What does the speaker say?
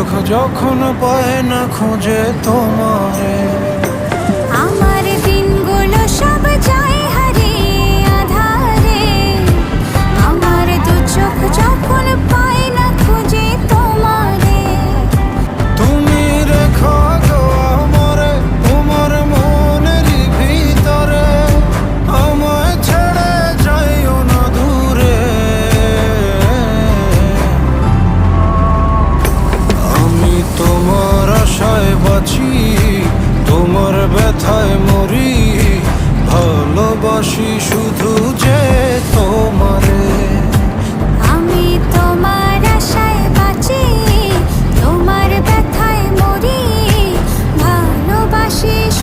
চোখ যখন পায় না খুঁজে তোমারে, আমার দিনগুলো সব যায় হারিয়ে আধারে, আমার দু চোখ যখন পায় না খুঁজে তোমারে। তুমি রেখো গো আমারে তোমার মনের ভিতরে, আমায় ছেড়ে যাইও না দূরে। আমি তোমার আশায় বাঁচি, তোমার ব্যথা